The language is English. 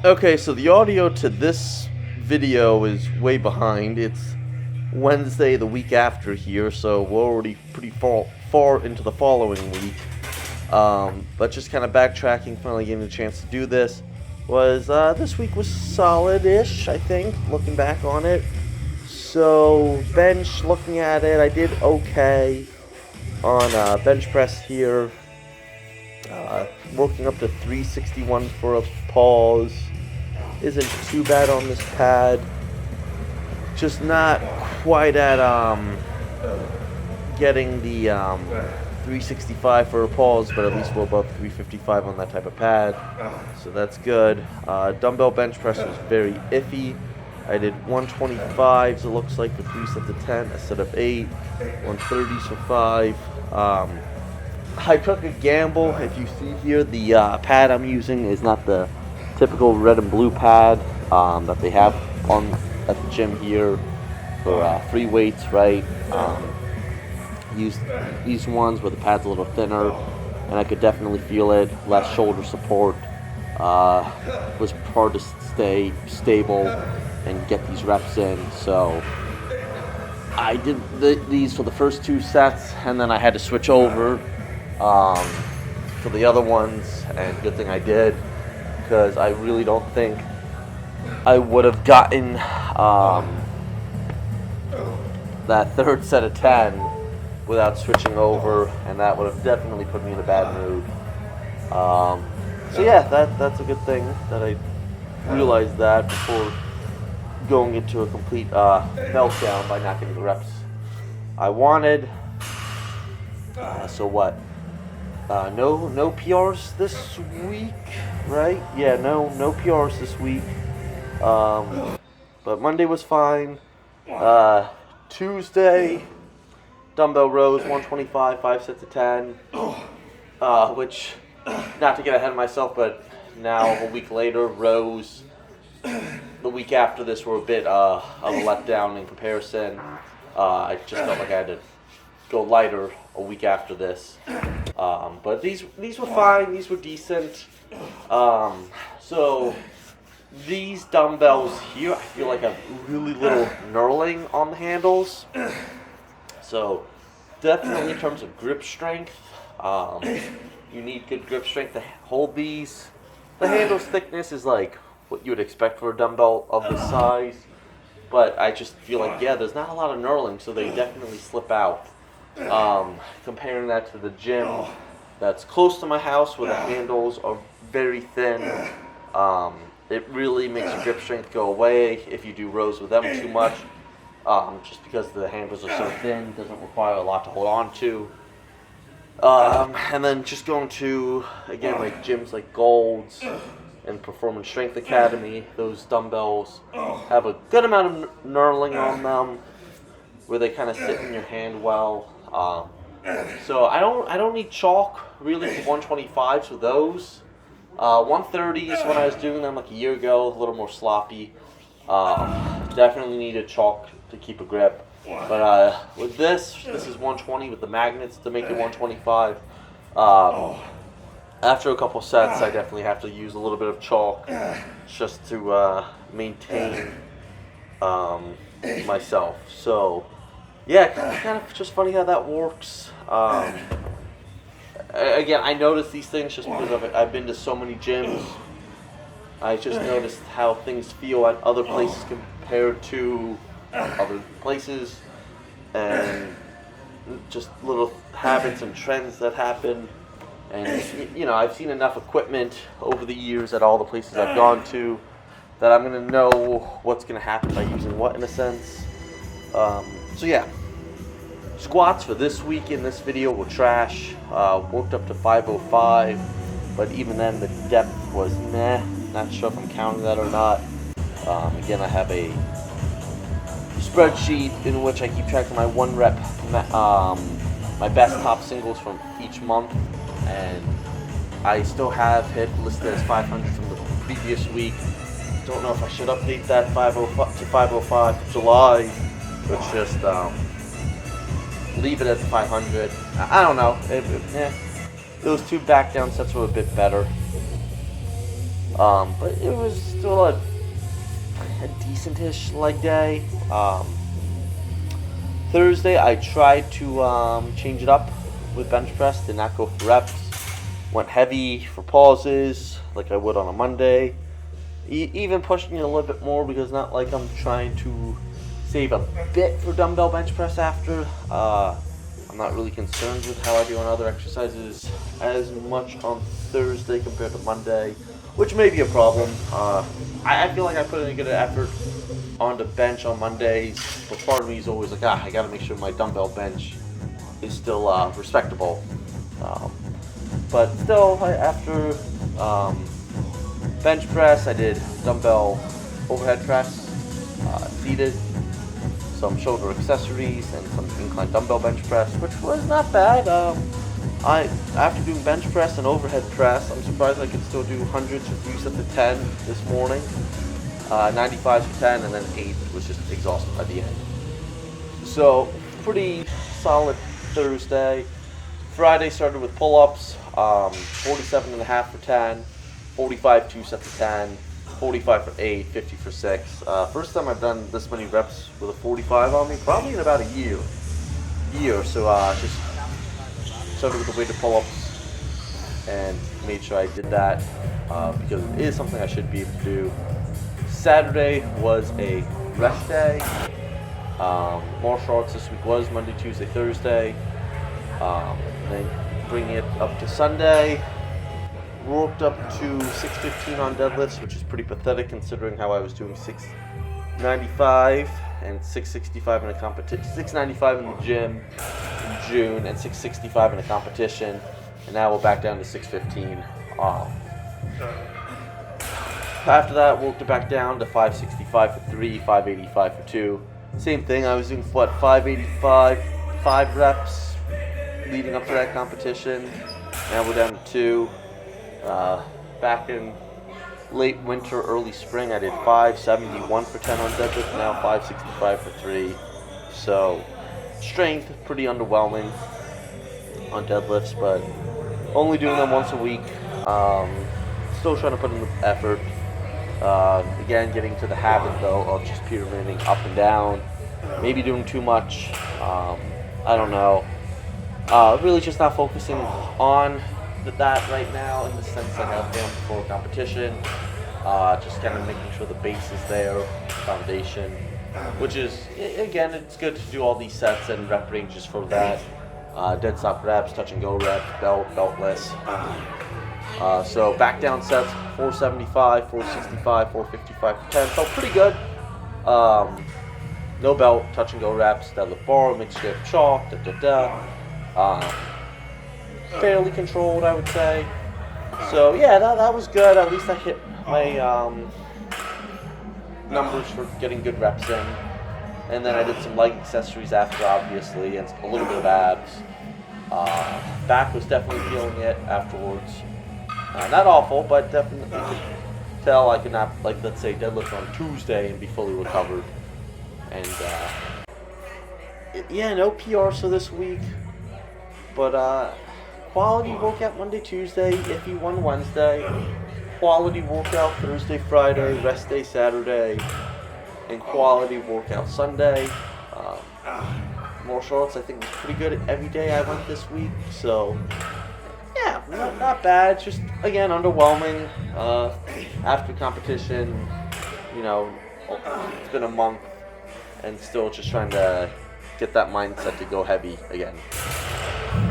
Okay, so the audio to this video is way behind. It's Wednesday, the week after here, so we're already pretty far into the following week. But just kind of backtracking, finally getting a chance to do this, was this week was solid-ish, I think, looking back on it. So, bench, looking at it, I did okay on bench press here. Working up to 361 for a pause isn't too bad on this pad. Just not quite at getting the 365 for a pause, but at least we're above 355 on that type of pad, so that's good. Dumbbell bench press was very iffy. I did 125s, it looks like, for 3 sets of 10, a set of 8, 130s for 5. I took a gamble. If you see here, the pad I'm using is not the typical red and blue pad that they have at the gym here for free weights, right? Use these ones where the pad's a little thinner, and I could definitely feel it. Less shoulder support. Was hard to stay stable and get these reps in. So I did these for the first 2 sets, and then I had to switch over for the other ones, and good thing I did, because I really don't think I would have gotten that third set of 10 without switching over, and that would have definitely put me in a bad mood. So yeah, that's a good thing that I realized that before going into a complete meltdown by not getting the reps I wanted. So what? No PRs this week, right? Yeah, no PRs this week. But Monday was fine. Tuesday, dumbbell rows, 125, 5 sets of 10. Which, not to get ahead of myself, but now a week later, rows the week after this were a bit of a letdown in comparison. I just felt like I had to go lighter a week after this. But these were fine. These were decent. So these dumbbells here, I feel like have really little knurling on the handles. So definitely in terms of grip strength, you need good grip strength to hold these. The handle's thickness is like what you would expect for a dumbbell of this size, but I just feel like, yeah, there's not a lot of knurling, so they definitely slip out. Comparing that to the gym that's close to my house, where the handles are very thin, it really makes your grip strength go away if you do rows with them too much, just because the handles are so thin. Doesn't require a lot to hold on to. And then just going to, again, like gyms like Gold's and Performance Strength Academy, those dumbbells have a good amount of knurling on them, where they kind of sit in your hand well. So I don't need chalk really for 125s with those. 130s, when I was doing them like a year ago, a little more sloppy. Definitely needed chalk to keep a grip. But with this is 120 with the magnets to make it 125. After a couple sets, I definitely have to use a little bit of chalk just to maintain myself. So yeah, kind of just funny how that works. Again, I noticed these things just because I've been to so many gyms. I just noticed how things feel at other places compared to other places, and just little habits and trends that happen. And you know, I've seen enough equipment over the years at all the places I've gone to that I'm gonna know what's gonna happen by using what, in a sense. So yeah, squats for this week in this video were trash. Worked up to 505, but even then the depth was meh. Not sure if I'm counting that or not. Again, I have a spreadsheet in which I keep track of my 1 rep, my best top singles from each month, and I still have hit listed as 500 from the previous week. Don't know if I should update that 505 to 505 for July, but just leave it at 500. I don't know. Those 2 back down sets were a bit better. But it was still a decent-ish leg day. Thursday, I tried to change it up with bench press, did not go for reps. Went heavy for pauses, like I would on a Monday. Even pushing it a little bit more, because not like I'm trying to save a bit for dumbbell bench press after. I'm not really concerned with how I do on other exercises as much on Thursday compared to Monday, which may be a problem. I feel like I put in a good effort on the bench on Mondays, but part of me is always like, I gotta make sure my dumbbell bench is still respectable. But still, after bench press, I did dumbbell overhead press, seated, some shoulder accessories, and some incline dumbbell bench press, which was not bad. After doing bench press and overhead press, I'm surprised I could still do hundreds for 3 sets of 10 this morning. 95s for 10, and then 8 was just exhausted by the end. So, pretty solid Thursday. Friday started with pull-ups, 47.5 for 10, 45 2 sets of 10, 45 for 8, 50 for 6. First time I've done this many reps with a 45 on me, probably in about a year. So just started with the weighted pull-ups and made sure I did that because it is something I should be able to do. Saturday was a rest day. Martial arts this week was Monday, Tuesday, Thursday. Then bringing it up to Sunday. Worked up to 615 on deadlifts, which is pretty pathetic considering how I was doing 695 and 665 in a competition, 695 in the gym in June and 665 in a competition, and now we're back down to 615. After that, worked it back down to 565 for 3, 585 for 2. Same thing, I was doing 585, 5 reps leading up to that competition. Now we're down to 2. Back in late winter, early spring, I did 571 for 10 on deadlift, now 565 for 3. So, strength, pretty underwhelming on deadlifts, but only doing them once a week. Still trying to put in the effort. Again, getting to the habit, though, of just pyramiding up and down. Maybe doing too much. I don't know. Really just not focusing on that right now, in the sense that I have them before competition. Just kind of making sure the base is there, foundation, which is, again, it's good to do all these sets and rep ranges for that. Dead stop reps, touch and go reps, beltless. So back down sets, 475, 465, 455 for 10, felt pretty good. No belt, touch and go reps, deadlift bar, mixture of chalk, fairly controlled, I would say. So yeah, that was good. At least I hit my numbers for getting good reps in. And then I did some leg accessories after, obviously, and a little bit of abs. Back was definitely feeling it afterwards. Not awful, but definitely could tell I could not, like, let's say, deadlift on Tuesday and be fully recovered. And yeah, no PRs for this week. But quality workout Monday, Tuesday, iffy one Wednesday. Quality workout Thursday, Friday, rest day Saturday, and quality workout Sunday. Martial arts, I think, was pretty good every day I went this week. So yeah, not bad. Just, again, underwhelming. After competition, it's been a month, and still just trying to get that mindset to go heavy again.